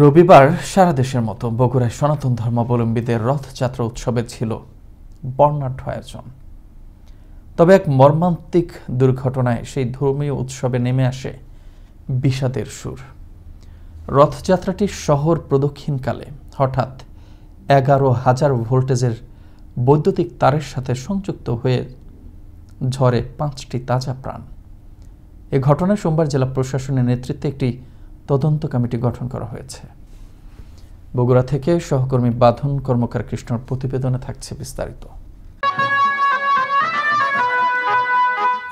রবিবার সারা দেশের মতো বগুড়ায় সনাতন ধর্মাবলম্বীদের রথযাত্রা উৎসবে ছিল বর্ণাঢ্য আয়োজন। তবে এক মর্মান্তিক দুর্ঘটনায় সেই ধর্মীয় উৎসবে নেমে আসে বিষাদের সুর। রথযাত্রাটি শহর প্রদক্ষিণকালে হঠাৎ 11,000 ভোল্টেজের বৈদ্যুতিক তারের সাথে সংযুক্ত হয়ে ঝরে 5টি তাজা প্রাণ। এ ঘটনায় সোমবার জেলা প্রশাসনের নেতৃত্বে একটি তদন্ত কমিটি গঠন করা হয়েছে। বগুড়া থেকে সহকর্মী বাঁধন কর্মকার কৃষ্ণর প্রতিবেদনে থাকছে বিস্তারিত।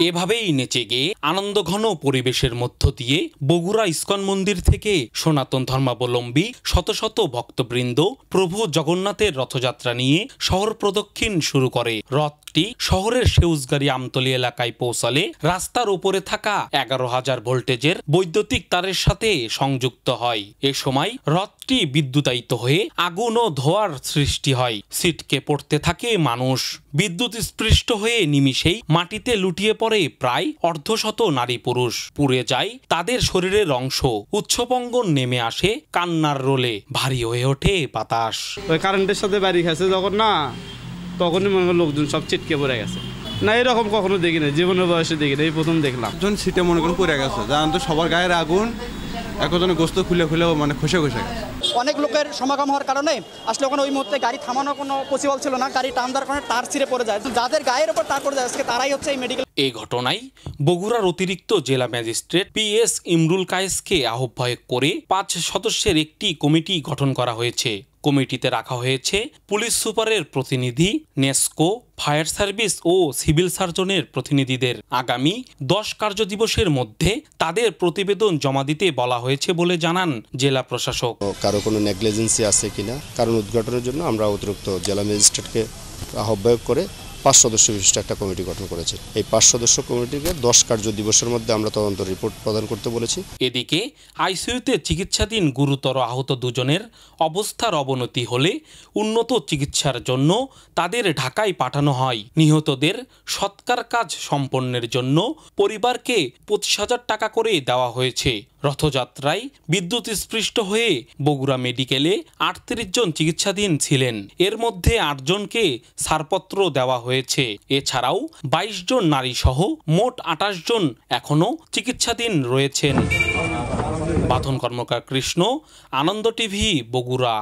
এভাবেই নেচে গিয়ে আনন্দঘন পরিবেশের মধ্য দিয়ে বগুড়া ইস্কন মন্দির থেকে সনাতন ধর্মাবলম্বী শত শত ভক্তবৃন্দ প্রভু জগন্নাথের রথযাত্রা নিয়ে শহর প্রদক্ষিণ শুরু করে। রথটি শহরের সেউজগাড়ি আমতলী এলাকায় পৌঁছালে রাস্তার উপরে থাকা 11,000 ভোল্টেজের বৈদ্যুতিক তারের সাথে সংযুক্ত হয়। এ সময় রথটি বিদ্যুতায়িত হয়ে আগুন ও ধোঁয়ার সৃষ্টি হয়। ছিটকে পড়তে থাকে মানুষ। বিদ্যুৎ স্পৃষ্ট হয়ে নিমিষেই মাটিতে লুটিয়ে পড়ে প্রায় অর্ধশত নারী পুরুষ। পুড়ে যায় তাদের শরীরের অংশ। উচ্ছ্বঙ্গন নেমে আসে কান্নার রোলে। ভারী হয়ে ওঠে বাতাস। ওই কারেন্টের সাথে বাড়ি খাচ্ছে যখন না, তখনই মনে হয় লোকজন সব ছিটকে পড়ে গেছে। না, এরকম কখনো দেখি না, জীবনের বয়সে দেখি না, এই প্রথম দেখলাম। একজন ছিটে মনে করুন পড়ে গেছে, জানেন তো সবার গায়ের আগুন, একজনের গোস্ত খুলে মানে খসে গেছে। অনেক লোকের সমাগম হওয়ার কারণে আসলে ওখানে ওই মুহূর্তে গাড়ি থামানোর কোনো পসিবল ছিল না। গাড়ি টান দেওয়ার কারণে তার ছিঁড়ে পড়ে যায়। যাদের গায়ের উপর তার পড়ে যায় তারাই হচ্ছে এই মেডিকেল। এই ঘটনায় বগুড়ার অতিরিক্ত জেলা ম্যাজিস্ট্রেট PS ইমরুল কায়েসকে আহ্বায়ক করে 5 সদস্যের একটি কমিটি গঠন করা হয়েছে। কমিটিতে রাখা হয়েছে পুলিশ সুপারের প্রতিনিধি, নেসকো, ফায়ার সার্ভিস ও সিভিল সার্জনের প্রতিনিধিদের। আগামী 10 কার্যদিবসের মধ্যে তাদের প্রতিবেদন জমা দিতে বলা হয়েছে বলে জানান জেলা প্রশাসক। কারো কোনো নেগলিজেন্সি আছে কিনা, কারণ উদ্ঘাটনের জন্য আমরা অতিরিক্ত জেলা ম্যাজিস্ট্রেটকে আহ্বায়ক করে 5 সদস্য বিশিষ্ট একটা কমিটি গঠন করেছে। এই 5 সদস্য কমিটিকে 10 কার্যদিবসের মধ্যে আমরা তদন্ত রিপোর্ট প্রদান করতে বলেছি। এদিকে আইসিইউতে চিকিৎসাধীন গুরুতর আহত 2 জনের অবস্থার অবনতি হলে উন্নত চিকিৎসার জন্য তাদের ঢাকায় পাঠানো হয়। নিহতদের সৎকার কাজ সম্পন্নের জন্য পরিবারকে 25,000 টাকা করে দেওয়া হয়েছে। রথযাত্রায় বিদ্যুৎ স্পৃষ্ট হয়ে বগুড়া মেডিকেলে 38 জন চিকিৎসাধীন ছিলেন। এর মধ্যে 8 জনকে ছাড়পত্র দেওয়া হয়েছে। এছাড়াও 22 জন নারী সহ মোট 28 জন এখনো চিকিৎসাধীন রয়েছেন। বাঁধন কর্মকার কৃষ্ণ, আনন্দ টিভি, বগুড়া।